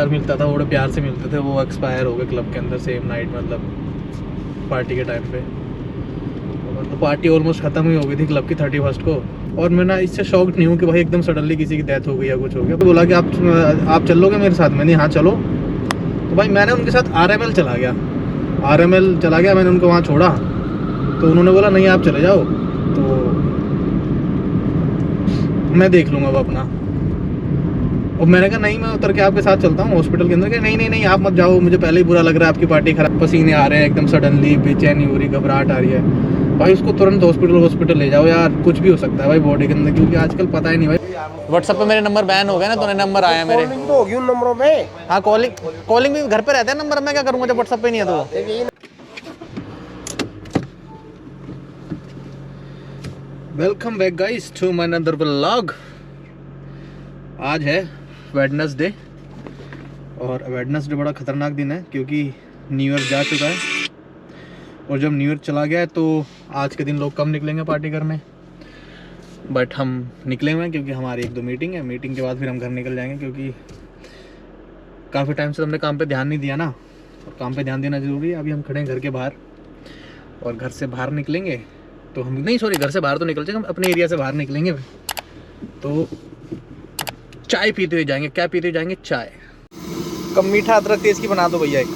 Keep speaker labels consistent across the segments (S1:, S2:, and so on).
S1: मिलता था, बड़े प्यार से मिलते थे, वो एक्सपायर हो गए क्लब के अंदर सेम नाइट, मतलब पार्टी के टाइम पे। मतलब पार्टी ऑलमोस्ट ख़त्म ही हो गई थी क्लब की 31st को, और मैं ना इससे शॉक्ड नहीं हूँ कि भाई एकदम सडनली किसी की डेथ हो गई या कुछ हो गया। तो बोला कि आप चलोगे मेरे साथ? मैंने हाँ चलो। तो भाई मैंने उनके साथ RML चला गया, मैंने उनको वहाँ छोड़ा। तो उन्होंने बोला नहीं आप चले जाओ, तो मैं देख लूँगा वो अपना। और मैंने कहा नहीं, मैं उतर के आपके साथ चलता हूँ हॉस्पिटल के अंदर। क्या नहीं आप मत जाओ, मुझे पहले ही बुरा लग रहा है, आपकी पार्टी खराब, पसीने आ रहे हैं एकदम सडनली, बेचैनी हो रही, घबराहट आ रही है। भाई उसको तुरंत हॉस्पिटल ले जाओ यार, कुछ भी हो सकता है भाई बॉडी के अंदर, क्योंकि आजकल पता ही नहीं भाई। व्हाट्सएप पे मेरे नंबर बैन हो गए ना, तो नंबर आया मेरे।
S2: कॉलिंग तो होगी उन नंबरों पे।
S1: हाँ कॉलिंग भी घर पे रहता है नंबर, मैं क्या करूँगा जब व्हाट्सएप पे नहीं है तो। Welcome back guys to my another vlog. आज है वेडनेसडे, और वेडनेसडे बड़ा ख़तरनाक दिन है क्योंकि न्यू ईयर जा चुका है, और जब न्यू ईयर चला गया है तो आज के दिन लोग कम निकलेंगे पार्टी करने, बट हम निकले हुए हैं क्योंकि हमारी 1-2 मीटिंग है। मीटिंग के बाद फिर हम घर निकल जाएंगे, क्योंकि काफ़ी टाइम से हमने काम पे ध्यान नहीं दिया ना, और काम पे ध्यान देना ज़रूरी है। अभी हम खड़े हैं घर के बाहर, और घर से बाहर निकलेंगे तो हम नहीं, सॉरी, घर से बाहर तो निकल जाएंगे, हम अपने एरिया से बाहर निकलेंगे तो चाय पीते हुए जाएंगे। क्या पीते हुए जाएंगे? चाय। कम मीठा अदरक तेज की बना दो भैया एक।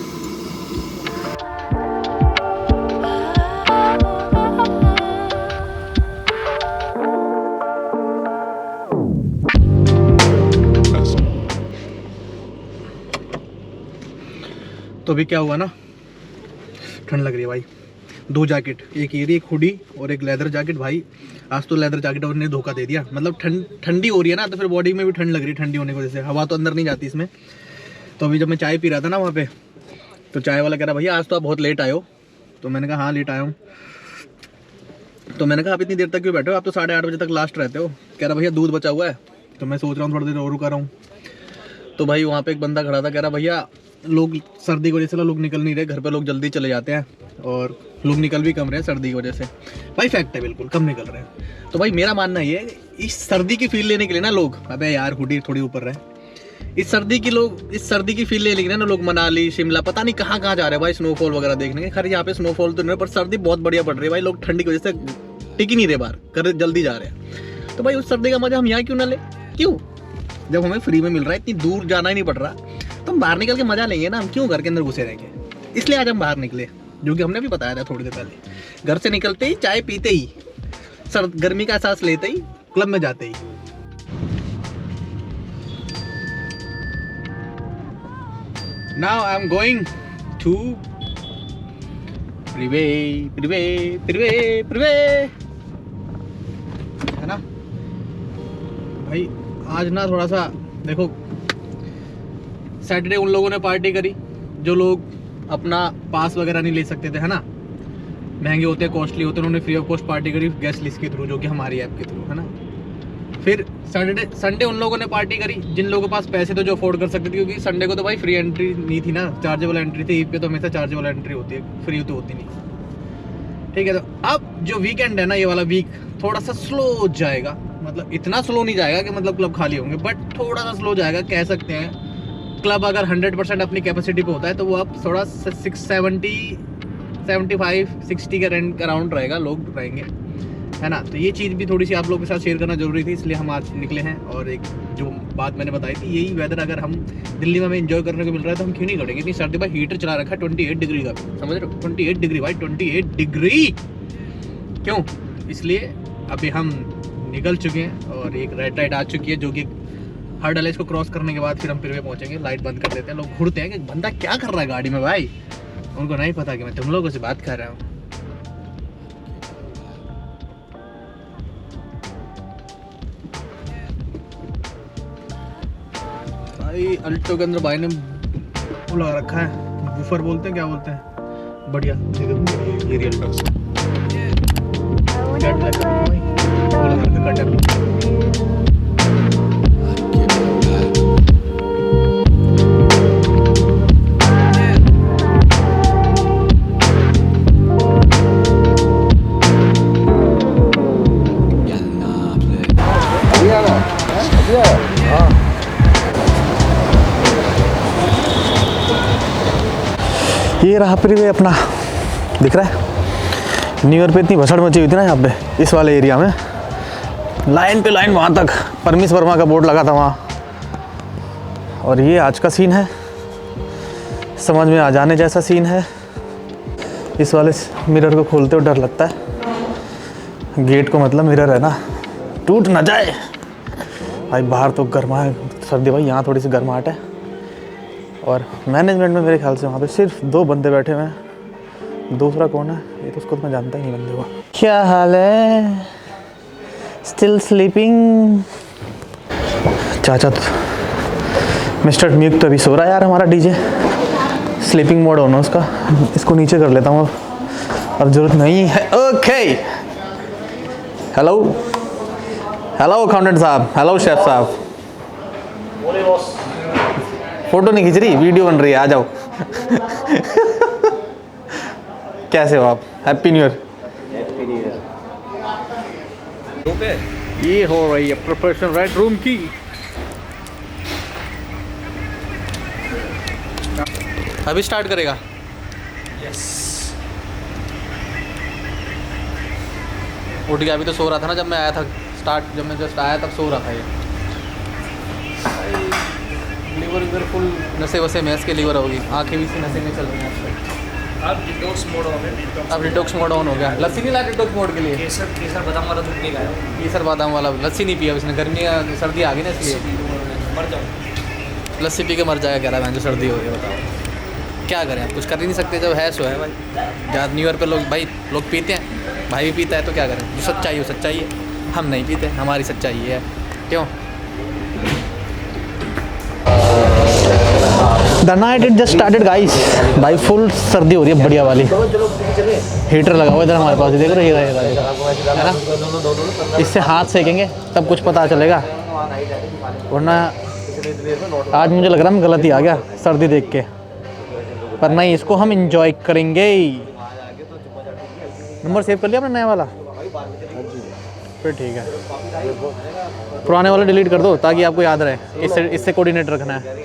S1: तो अभी क्या हुआ ना, ठंड लग रही है भाई। 2 जैकेट, एक ये रही, एक हुडी और एक लेदर जैकेट। भाई आज तो लेदर जैकेट ने धोखा दे दिया, मतलब ठंडी हो रही है ना, तो फिर बॉडी में भी ठंड लग रही है, ठंडी होने की वजह से हवा तो अंदर नहीं जाती इसमें। तो अभी जब मैं चाय पी रहा था ना वहाँ पे, तो चाय वाला कह रहा भैया आज तो आप बहुत लेट आए हो। तो मैंने कहा हाँ लेट आया हूँ। तो मैंने कहा आप इतनी देर तक क्यों बैठे हो, आप तो 8:30 बजे तक लास्ट रहते हो। कह रहा भैया दूध बचा हुआ है। तो मैं सोच रहा हूँ थोड़ी देर और रुका रहा हूँ। तो भाई वहाँ पे एक बंदा खड़ा था, कह रहा भैया लोग सर्दी की वजह से लोग निकल नहीं रहे, घर पे लोग जल्दी चले जाते हैं, और लोग निकल भी कम रहे हैं सर्दी की वजह से। भाई फैक्ट है, बिल्कुल कम निकल रहे हैं। तो भाई मेरा मानना ये है, इस सर्दी की फील लेने के लिए ना लोग, अबे यार हुडी थोड़ी ऊपर रहे, इस सर्दी की फील लेने के लिए ना लोग मनाली, शिमला, पता नहीं कहाँ जा रहे हैं भाई, स्नोफॉल वगैरह देखने के। खैर यहाँ पे स्नोफॉल तो नहीं, पर सर्दी बहुत बढ़िया पड़ रही है भाई, लोग ठंडी की वजह से टिक ही नहीं रहे बाहर, घर जल्दी जा रहे हैं। तो भाई उस सर्दी का मजा हम यहाँ क्यों ना ले? क्यों, जब हमें फ्री में मिल रहा है, इतनी दूर जाना ही नहीं पड़ रहा, तो हम बाहर निकल के मजा लेंगे ना, हम क्यों घर के अंदर घुसे रहेंगे? इसलिए आज हम बाहर निकले, जो कि हमने भी बताया था थोड़ी देर पहले। घर से निकलते ही, चाय पीते ही, गर्मी का एहसास लेते ही, क्लब में जाते ही। Now I am going to freeway, है ना भाई। आज ना थोड़ा सा देखो, सैटरडे उन लोगों ने पार्टी करी जो लोग अपना पास वगैरह नहीं ले सकते थे, है ना, महंगे होते हैं, कॉस्टली होते हैं, उन्होंने फ्री ऑफ कॉस्ट पार्टी करी गेस्ट लिस्ट के थ्रू, जो कि हमारी ऐप के थ्रू, है ना। फिर संडे उन लोगों ने पार्टी करी जिन लोगों के पास पैसे थे, जो अफोर्ड कर सकते थे, क्योंकि संडे को तो भाई फ्री एंट्री नहीं थी ना, चार्जेबल एंट्री थी। ईद पे तो हमेशा चार्जेबल एंट्री होती है, फ्री तो होती नहीं। ठीक है, तो अब जो वीकेंड है ना, ये वाला वीक थोड़ा सा स्लो जाएगा, मतलब इतना स्लो नहीं जाएगा कि मतलब क्लब खाली होंगे, बट थोड़ा सा स्लो जाएगा कह सकते हैं। क्लब अगर 100% अपनी कैपेसिटी पे होता है तो वो अब थोड़ा 670, 75, 60 के रेंट अराउंड रहेगा, लोग रहेंगे, है ना। तो ये चीज़ भी थोड़ी सी आप लोगों के साथ शेयर करना जरूरी थी, इसलिए हम आज निकले हैं। और एक जो बात मैंने बताई थी, यही वेदर अगर हम दिल्ली में हमें एंजॉय करने को मिल रहा है तो हम क्यों नहीं करेंगे? इतनी सर्दी भाई, हीटर चला रखा है 28 डिग्री का, समझ रहे हो? 28 डिग्री भाई, 28 डिग्री। क्यों? इसलिए अभी हम निकल चुके हैं, और एक रेड लाइट आ चुकी है, जो कि हर डले इसको क्रॉस करने के बाद फिर हम फिर पहुँचेंगे। लाइट बंद कर देते हैं, लोग घूरते हैं कि बंदा क्या कर रहा है गाड़ी में भाई, उनको नहीं पता कि मैं तुम लोगों से बात कर रहा हूँ। भाई अल्टो के अंदर भाई ने वो लगा रखा है, बूफर बोलते हैं, क्या बोलते हैं, बढ़िया ये रियल टॉक्स
S2: ये रहा फ्रीवे अपना, दिख रहा है। न्यू ईयर पे इतनी भसड़ मची हुई थी ना यहाँ पे, इस वाले एरिया में, लाइन पे लाइन वहाँ तक परमीश वर्मा का बोर्ड लगा था वहाँ। और ये आज का सीन है, समझ में आ जाने जैसा सीन है। इस वाले मिरर को खोलते हुए डर लगता है, गेट को मतलब मिरर है ना, टूट ना जाए भाई। बाहर तो गर्मा है, सर्दी भाई, यहाँ थोड़ी सी गर्माहट है। और मैनेजमेंट में मेरे ख्याल से वहाँ पे सिर्फ 2 बंदे बैठे हुए हैं, दूसरा कौन है ये तो उसको तो मैं जानता ही नहीं बंदे को। क्या हाल है, स्टिल स्लीपिंग? चाचा तो मिस्टर म्यूक तो अभी सो रहा है यार हमारा डीजे, स्लीपिंग मोड ऑन है उसका। इसको नीचे कर लेता हूँ अब जरूरत नहीं है। ओके, हेलो हेलो अकाउंटेंट साहब, हेलो शेफ साहब। फोटो नहीं खींच रही, वीडियो बन रही है, आ जाओ। कैसे हो आप? Happy new year.
S3: Happy new year.
S2: ये हो रही है प्रिपरेशन राइट रूम की। अभी स्टार्ट करेगा?
S3: यस।
S2: उठ गया, अभी तो सो रहा था ना जब मैं आया था। जब मैं जस्ट आया तब सो रहा था ये। लीवर फुल नशे वसे में, इसके लीवर होगी, आंखें भी इसी नशे में चल रही हैं आजकल।
S3: अब डिटॉक्स मोड ऑन है।
S2: अब डिटॉक्स मोड ऑन हो गया। लस्सी नहीं लाया डिटॉक्स मोड के लिए?
S3: केसर बादाम वाला दूध नहीं खाया।
S2: केसर बादाम वाला लस्सी नहीं पिया उसने, गर्मी सर्दी आ गई ना इसलिए।
S3: मर जाओ।
S2: लस्सी पी के मर जाएगा कह रहा है, जो सर्दी हो रही है। बताओ क्या करें, आप कुछ कर ही नहीं सकते, जब है सो है भाई। ज़्यादा न्यू ईयर पे लोग पीते हैं, भाई भी पीता है, तो क्या करें, जो सच्चाई हो सच्चाई है। हम नहीं पीते, हमारी सच्चाई है। क्यों? The night it just started guys. भाई फुल सर्दी हो रही है बढ़िया वाली। हीटर लगा हुआ इधर हमारे पास, देख रहे है ना, इससे हाथ सेकेंगे तब कुछ पता चलेगा, वरना आज मुझे लग रहा है मैं गलत ही आ गया सर्दी देख के। पर नहीं, इसको हम इंजॉय करेंगे। नंबर सेव कर लिया आपने नया वाला? फिर ठीक है, पुराने वाले डिलीट कर दो ताकि आपको याद रहे, इससे कोऑर्डिनेट रखना है।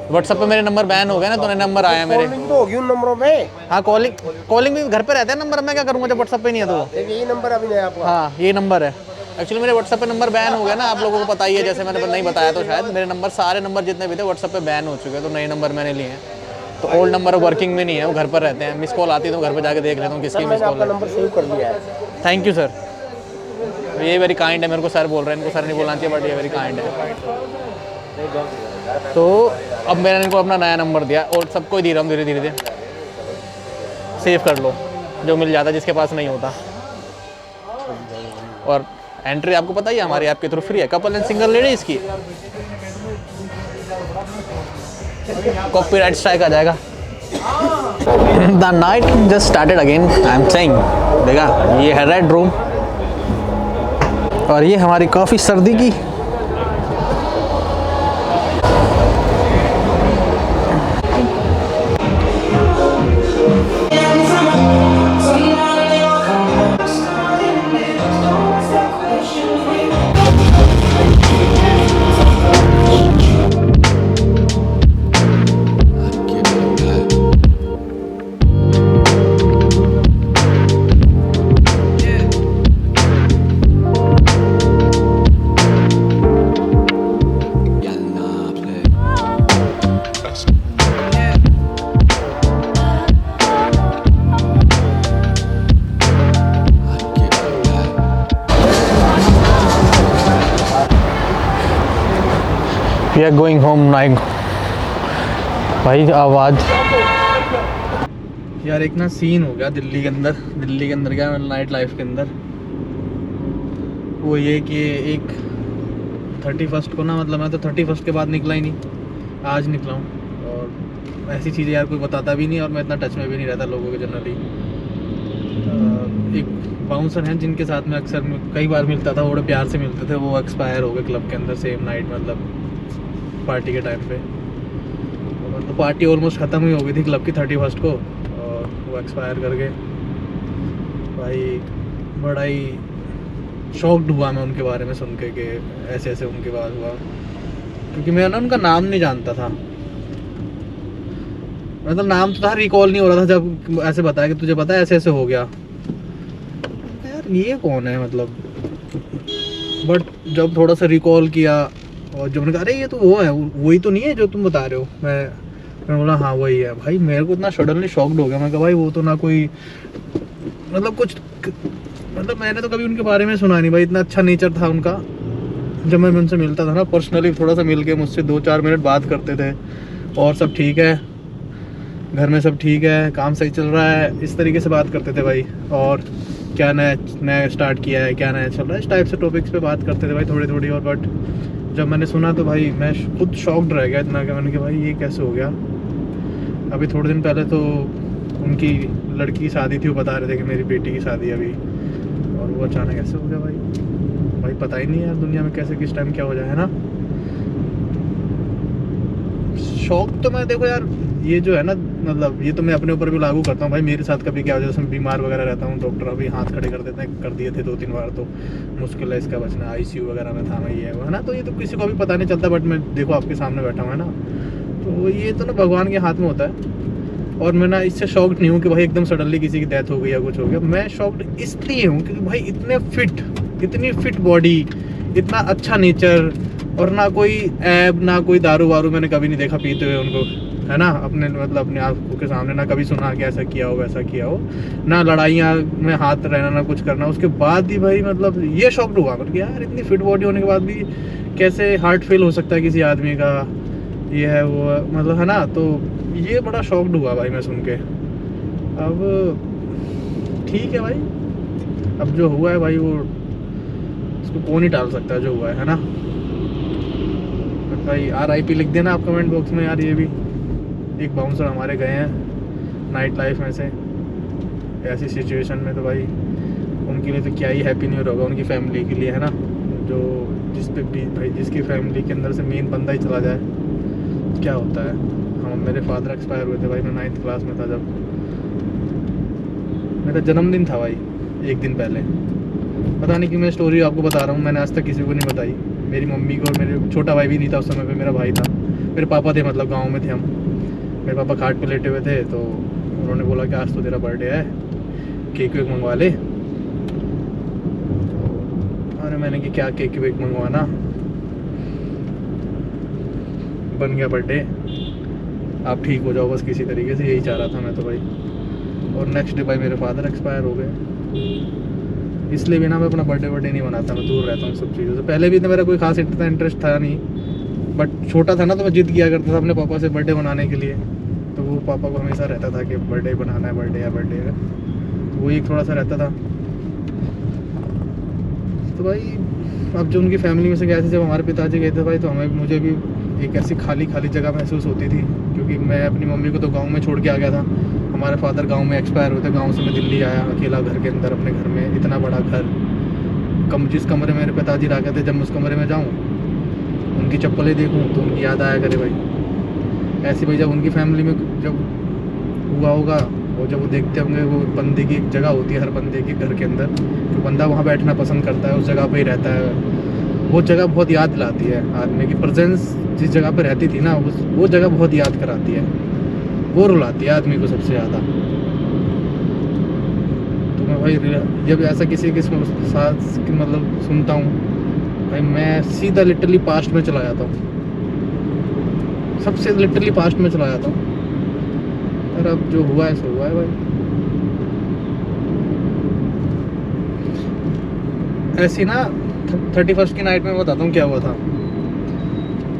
S2: व्हाट्सएप पे मेरे नंबर बैन हो गए ना, तो नए नंबर आया मेरे।
S4: कॉलिंग तो होगी उन नंबरों में।
S2: हाँ, कॉलिंग भी घर पे रहते हैं नंबर, मैं क्या करूँगा जब व्हाट्सएप पे नहीं है तो।
S4: यही नंबर अभी नया आपका।
S2: हाँ, ये नंबर है। एक्चुअली मेरे व्हाट्सएप पे नंबर बैन हो गया ना, आप लोगों को पता ही है, जैसे मैंने नहीं बताया तो शायद। मेरे नंबर, सारे नंबर जितने भी थे व्हाट्सएप पे बैन हो चुके हैं, तो नए नंबर मैंने लिए हैं। तो ओल्ड नंबर वर्किंग में नहीं है, वो घर पर रहते हैं। मिस कॉल आती है तो घर पर जाके देख लेता हूँ किसकी मिस कॉल है।
S4: नंबर सेव कर लिया है।
S2: थैंक यू सर, ये वेरी काइंड है। मेरे को सर बोल रहे हैं, इनको सर नहीं बोलना चाहिए, बट ये वेरी काइंड है। तो अब मैंने इनको अपना नया नंबर दिया और सबको ही दे रहा हूँ धीरे धीरे। सेव कर लो, जो मिल जाता है जिसके पास नहीं होता। और एंट्री आपको पता ही है हमारे ऐप के थ्रू फ्री है, कपल एंड सिंगल लेडीज़ की। कॉपीराइट स्ट्राइक आ जाएगा। The night just started again, I am saying. देखा, ये है रेड रूम और ये हमारी कॉफ़ी सर्दी की। We are going home night. भाई आवाज़
S1: यार, एक ना सीन हो गया दिल्ली के अंदर क्या नाइट लाइफ के अंदर। वो ये कि एक 31 को ना, मतलब मैं तो 31 के बाद निकला ही नहीं, आज निकला हूँ। और ऐसी चीज़ें यार कोई बताता भी नहीं, और मैं इतना टच में भी नहीं रहता लोगों के जनरली। एक बाउंसर हैं जिनके साथ में अक्सर कई बार मिलता था, बड़े प्यार से मिलते थे, वो एक्सपायर हो गए क्लब के अंदर सेम नाइट, मतलब पार्टी के टाइम पे। तो पार्टी ऑलमोस्ट ख़त्म ही हो गई थी क्लब की 31 को, और वो एक्सपायर कर गए। भाई बड़ा ही शॉक्ड हुआ मैं उनके बारे में सुन के कि ऐसे ऐसे उनके बाद हुआ, क्योंकि मैं ना उनका नाम नहीं जानता था। मतलब नाम तो था, रिकॉल नहीं हो रहा था जब ऐसे बताया कि तुझे पता है ऐसे ऐसे हो गया। यार ये कौन है मतलब। बट जब थोड़ा सा रिकॉल किया और जब मैंने कहा अरे ये तो वो है, वही तो नहीं है जो तुम बता रहे हो, मैं बोला हाँ वही है। भाई मेरे को इतना सडनली शॉक्ड हो गया। मैं कहा भाई वो तो ना कोई मतलब कुछ, मतलब मैंने तो कभी उनके बारे में सुना नहीं भाई। इतना अच्छा नेचर था उनका। जब मैं उनसे मिलता था ना पर्सनली, थोड़ा सा मिल के मुझसे 2-4 मिनट बात करते थे, और सब ठीक है, घर में सब ठीक है, काम सही चल रहा है, इस तरीके से बात करते थे भाई। और क्या नया स्टार्ट किया है, क्या नया चल रहा है, इस टाइप से टॉपिक्स पे बात करते थे भाई थोड़ी थोड़ी। और बट जब मैंने सुना तो भाई मैं खुद शॉक्ड रह गया इतना कि मैंने कहा भाई ये कैसे हो गया। अभी थोड़े दिन पहले तो उनकी लड़की की शादी थी, वो बता रहे थे कि मेरी बेटी की शादी है अभी, और वो अचानक ऐसे हो गया भाई पता ही नहीं है यार दुनिया में कैसे किस टाइम क्या हो जाए, है ना। शौक तो मैं देखो यार, ये जो है ना मतलब ये तो मैं अपने ऊपर भी लागू करता हूँ भाई। मेरे साथ कभी क्या हो जाए, मैं बीमार वगैरह रहता हूँ, डॉक्टर अभी हाथ खड़े कर देते हैं, कर दिए थे 2-3 बार, तो मुश्किल है इसका बचना, ICU वगैरह में था मैं, ये है ना। तो ये तो किसी को भी पता नहीं चलता, बट मैं देखो आपके सामने बैठा हूँ, है ना। तो ये तो ना भगवान के हाथ में होता है। और मैं ना इससे शॉक्ड नहीं हूँ कि भाई एकदम सडनली किसी की डेथ हो गई या कुछ हो गया। मैं शॉक्ड इसलिए हूँ क्योंकि भाई इतनी फिट बॉडी, इतना अच्छा नेचर, और ना कोई ऐब, ना कोई दारू वारू मैंने कभी नहीं देखा पीते हुए उनको, है ना। अपने मतलब अपने आंखों के सामने ना कभी सुना कि ऐसा किया हो वैसा किया हो, ना लड़ाइयाँ में हाथ रहना, ना कुछ करना। उसके बाद ही भाई मतलब ये शॉक्ड हुआ मतलब यार इतनी फिट बॉडी होने के बाद भी कैसे हार्ट फेल हो सकता है किसी आदमी का, ये है वो है, मतलब, है ना। तो ये बड़ा शॉक्ड हुआ भाई मैं सुन के। अब ठीक है भाई, अब जो हुआ है भाई वो उसको कौन ही टाल सकता है जो हुआ है ना। भाई RIP लिख देना आप कमेंट बॉक्स में यार। ये भी एक बाउंसर हमारे गए हैं नाइट लाइफ में से, ऐसी सिचुएशन में, तो भाई उनके लिए तो क्या ही हैप्पी न्यू ईयर होगा उनकी फैमिली के लिए, है ना। जो जिस पे भी भाई जिसकी फैमिली के अंदर से मेन बंदा ही चला जाए, क्या होता है। हम मेरे फादर एक्सपायर हुए थे भाई, मैं 9th क्लास में था जब, मेरा जन्मदिन था भाई एक दिन पहले। पता नहीं कि मैं स्टोरी आपको बता रहा हूँ, मैंने आज तक किसी को नहीं बताई। मेरी मम्मी को, और मेरे छोटा भाई भी नहीं था उस समय पे, मेरा भाई था, मेरे पापा थे, मतलब गांव में थे हम। मेरे पापा खाट पे लेटे हुए थे, तो उन्होंने बोला कि आज तो तेरा बर्थडे है, केक वेक मंगवा ले। अरे मैंने कि क्या केक वेक मंगवाना, बन गया बर्थडे, आप ठीक हो जाओ बस किसी तरीके से, यही चाह रहा था मैं तो भाई। और नेक्स्ट डे भाई मेरे फादर एक्सपायर हो गए। इसलिए भी ना मैं अपना बर्थडे नहीं मनाता, मैं दूर रहता हूँ सब चीज़ों से। पहले भी तो मेरा कोई खास इतना इंटरेस्ट था नहीं, बट छोटा था ना तो मैं जिद किया करता था अपने पापा से बर्थडे मनाने के लिए। तो वो पापा को हमेशा रहता था कि बर्थडे बनाना है, बर्थडे है, तो वो एक थोड़ा सा रहता था। तो भाई अब जो उनकी फैमिली में से गए थे, जब हमारे पिताजी गए थे भाई, तो मुझे भी एक ऐसी खाली जगह महसूस होती थी, क्योंकि मैं अपनी मम्मी को तो गाँव में छोड़ के आ गया था। हमारे फादर गांव में एक्सपायर हुए थे, गांव से मैं दिल्ली आया अकेला घर के अंदर, अपने घर में, इतना बड़ा घर, जिस कमरे में मेरे पिताजी रह गए थे, जब मैं उस कमरे में जाऊं उनकी चप्पलें देखूं तो उनकी याद आया करे भाई। ऐसे भाई जब उनकी फैमिली में जब हुआ होगा, और जब वो देखते होंगे, वो बंदे की एक जगह होती है हर बंदे के घर के अंदर, तो बंदा वहाँ बैठना पसंद करता है, उस जगह पर ही रहता है। वो जगह बहुत याद दिलाती है आदमी की, प्रेजेंस जिस जगह पर रहती थी ना, वो जगह बहुत याद कराती है, वो रुलाती है आदमी को सबसे ज़्यादा। तो मैं भाई जब ऐसा किसी के साथ मतलब सुनता हूँ भाई, मैं सीधा लिटरली पास्ट में चला जाता हूँ, सबसे लिटरली पास्ट में चला जाता हूँ। और अब जो हुआ है सो हुआ है भाई। ऐसी ना 31st की नाइट में बताता हूँ क्या हुआ था।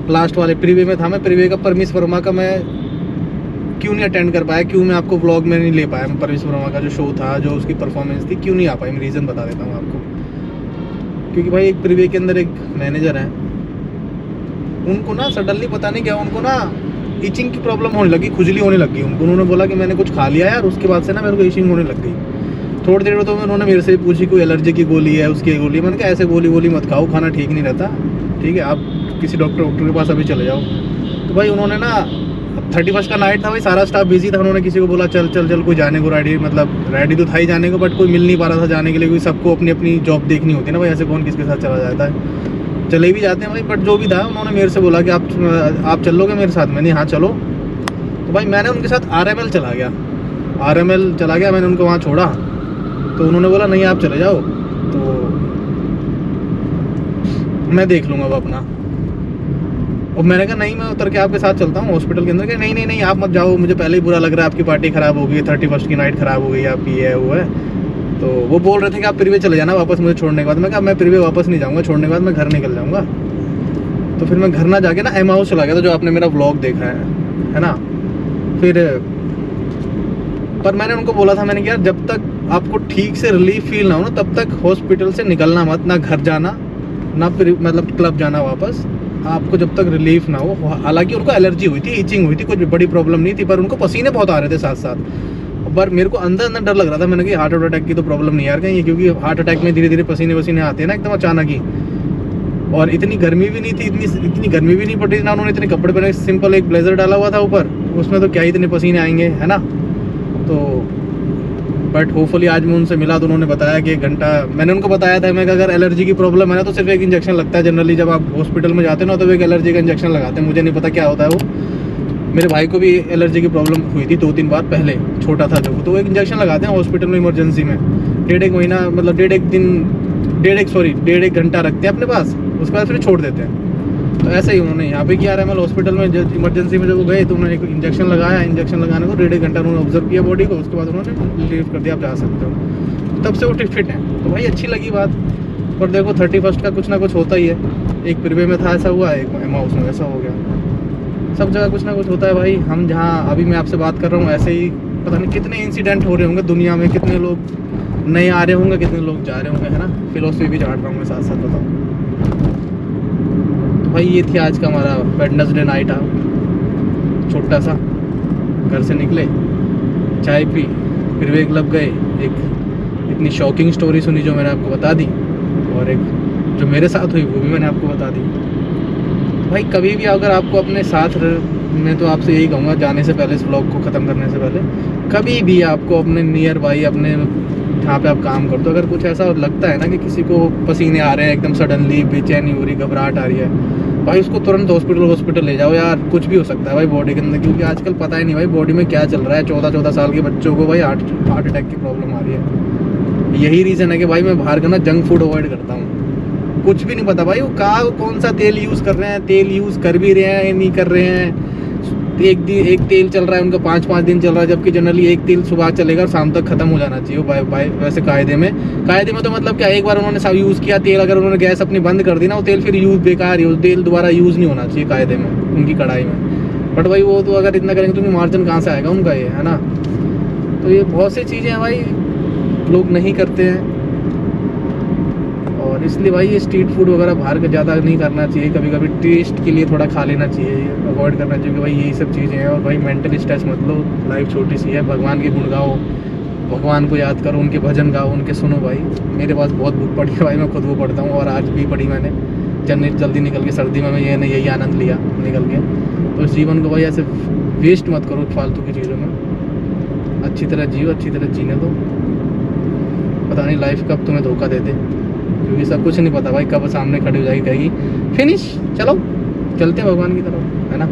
S1: लास्ट वाले प्रीवे में था मैं, प्रीवे का परमेश वर्मा का मैं क्यों नहीं अटेंड कर पाया, क्यों मैं आपको व्लॉग में नहीं ले पाया। मैं परमेश वर्मा का जो शो था, जो उसकी परफॉर्मेंस थी, क्यों नहीं आ पाई, मैं रीज़न बता देता हूँ आपको। क्योंकि भाई एक प्रीवे के अंदर एक मैनेजर है, उनको ना सडनली पता नहीं क्या, उनको ना इचिंग की प्रॉब्लम होने लगी, खुजली होने लगी उनको। उन्होंने बोला कि मैंने कुछ खा लिया यार, उसके बाद से ना मेरे को इचिंग होने लग गई। थोड़ी देर में तो उन्होंने मेरे से पूछी कोई एलर्जी की गोली है, उसकी गोली। मैंने कहा ऐसे गोली मत खाओ, खाना ठीक नहीं रहता, ठीक है, आप किसी डॉक्टर के पास अभी चले जाओ। तो भाई उन्होंने ना 31st का नाइट था भाई, सारा स्टाफ बिजी था, उन्होंने किसी को बोला चल कोई जाने को रेडी, मतलब रेडी तो था ही जाने को, बट कोई मिल नहीं पा रहा था जाने के लिए, क्योंकि सबको अपनी अपनी जॉब देखनी होती है ना भाई, ऐसे कौन किसके साथ चला जाता है। चले भी जाते हैं भाई, बट जो भी था उन्होंने मेरे से बोला कि आप चल लोगे मेरे साथ। मैंने हाँ चलो। तो भाई मैंने उनके साथ RML चला गया, मैंने उनको वहाँ छोड़ा। तो उन्होंने बोला नहीं आप चले जाओ, तो मैं देख लूँगा वो अपना। और मैंने कहा नहीं, मैं उतर के आपके साथ चलता हूँ हॉस्पिटल के अंदर। कहा नहीं आप मत जाओ, मुझे पहले ही बुरा लग रहा है, आपकी पार्टी ख़राब हो गई, 31st की नाइट ख़राब हो गई आपकी, ये है वो है। तो वो बोल रहे थे कि आप फिर भी चले जाना वापस मुझे छोड़ने के बाद। मैं कहा मैं फिर भी वापस नहीं जाऊँगा, छोड़ने के बाद मैं घर निकल जाऊँगा। तो फिर मैं घर ना जाके ना एम हाउस चला गया था, जो आपने मेरा व्लॉग देखा है ना। फिर पर मैंने उनको बोला था, मैंने कहा यार जब तक आपको ठीक से रिलीफ फील ना हो ना, तब तक हॉस्पिटल से निकलना मत, ना घर जाना, ना फिर मतलब क्लब जाना वापस, आपको जब तक रिलीफ ना हो। हालांकि उनको एलर्जी हुई थी, इचिंग हुई थी, कुछ बड़ी प्रॉब्लम नहीं थी, पर उनको पसीने बहुत आ रहे थे साथ साथ। पर मेरे को अंदर डर लग रहा था, मैंने कहा हार्ट अटैक की तो प्रॉब्लम नहीं यार कहीं, क्योंकि हार्ट अटैक में धीरे धीरे पसीने आते हैं ना एकदम अचानक ही। और इतनी गर्मी भी नहीं थी, इतनी गर्मी भी नहीं पड़ रही ना, उन्होंने इतने कपड़े पहने, सिंपल एक ब्लेजर डाला हुआ था ऊपर, उसमें तो क्या ही इतने पसीने आएंगे, है ना। तो बट होपफुली आज मैं उनसे मिला तो उन्होंने बताया कि 1 घंटा, मैंने उनको बताया था मैं कि अगर एलर्जी की प्रॉब्लम है ना तो सिर्फ एक इंजेक्शन लगता है जनरली, जब आप हॉस्पिटल में जाते हैं ना तो एक एलर्जी का इंजेक्शन लगाते हैं, मुझे नहीं पता क्या होता है वो। मेरे भाई को भी एलर्जी की प्रॉब्लम हुई थी 2-3 बार पहले, छोटा था जब, तो वो एक इंजेक्शन लगाते हैं हॉस्पिटल में इमरजेंसी में, 1.5 महीना मतलब 1.5 घंटा रखते हैं अपने पास, उसके बाद फिर छोड़ देते हैं। तो ऐसा ही उन्होंने यहाँ पे किया RML हॉस्पिटल में, जब इमरजेंसी में जब वो गए तो उन्होंने एक इंजेक्शन लगाया, इंजेक्शन लगाने को 1.5 घंटा उन्होंने ऑब्जर्व किया बॉडी को, उसके बाद उन्होंने रिलीव कर दिया आप जा सकते हो। तब से वो फिट हैं, तो भाई अच्छी लगी बात। पर देखो 31st का कुछ ना कुछ होता ही है, एक प्रिवे में था ऐसा हुआ, एक एम हाउस में ऐसा हो गया, सब जगह कुछ ना कुछ होता है भाई। हम जहाँ अभी मैं आपसे बात कर रहा हूँ ऐसे ही पता नहीं कितने इंसिडेंट हो रहे होंगे दुनिया में, कितने लोग नए आ रहे होंगे, कितने लोग जा रहे होंगे, है ना। फिलोसफी भी झाड़ रहा हूँ मैं साथ साथ, बताऊँ। तो भाई ये थी आज का हमारा वेडनेसडे नाइट आउट, छोटा सा। घर से निकले, चाय पी, फिर वे क्लब गए, एक इतनी शॉकिंग स्टोरी सुनी जो मैंने आपको बता दी, और एक जो मेरे साथ हुई वो भी मैंने आपको बता दी। भाई कभी भी अगर आपको अपने साथ, मैं तो आपसे यही कहूँगा जाने से पहले, इस व्लॉग को ख़त्म करने से पहले, कभी भी आपको अपने नियर बाई, अपने जहाँ पे आप काम करते हो, अगर कुछ ऐसा लगता है ना कि किसी को पसीने आ रहे हैं एकदम सडनली, बेचैनी हो रही, घबराहट आ रही है, भाई उसको तुरंत हॉस्पिटल ले जाओ यार। कुछ भी हो सकता है भाई बॉडी के अंदर, क्योंकि आजकल पता ही नहीं भाई बॉडी में क्या चल रहा है। 14-14 साल के बच्चों को भाई हार्ट अटैक की प्रॉब्लम आ रही है। यही रीज़न है कि भाई मैं बाहर का ना जंक फूड अवॉइड करता हूँ। कुछ भी नहीं पता भाई वो कौन सा तेल यूज़ कर रहे हैं, तेल यूज़ कर भी रहे हैं या नहीं कर रहे हैं। एक तेल चल रहा है उनका 5-5 दिन चल रहा है, जबकि जनरली एक तेल सुबह चलेगा और शाम तक ख़त्म हो जाना चाहिए बाय वैसे कायदे में तो मतलब क्या, एक बार उन्होंने यूज़ किया तेल, अगर उन्होंने गैस अपनी बंद कर दी ना, वो तेल फिर यूज़ बेकार है, तेल दोबारा यूज़ नहीं होना चाहिए कायदे में उनकी कढ़ाई में। बट भाई वो तो अगर इतना करेंगे तो मार्जिन कहाँ से आएगा उनका, ये है ना। तो ये बहुत सी चीज़ें हैं भाई लोग नहीं करते हैं, और इसलिए भाई ये स्ट्रीट फूड वगैरह बाहर का ज़्यादा नहीं करना चाहिए। कभी कभी टेस्ट के लिए थोड़ा खा लेना चाहिए, अवॉइड करना चाहिए कि भाई यही सब चीज़ें हैं। और भाई मेंटली स्ट्रेस मत लो, लाइफ छोटी सी है, भगवान के गुण गाओ, भगवान को याद करो, उनके भजन गाओ, उनके सुनो भाई। मेरे पास बहुत बुक पढ़ी है भाई, मैं खुद वो पढ़ता हूँ, और आज भी पढ़ी मैंने, जल्दी निकल के, सर्दी में मैं यही आनंद लिया निकल के। तो इस जीवन को भाई ऐसे वेस्ट मत करो फालतू की चीज़ों में, अच्छी तरह जियो, अच्छी तरह जीने दो। पता नहीं लाइफ कब तुम्हें धोखा दे दे, क्योंकि सब कुछ नहीं पता भाई, कब सामने खड़ी हो जाएगी, कहेगी फिनिश, चलो चलते हैं भगवान की तरफ, है ना।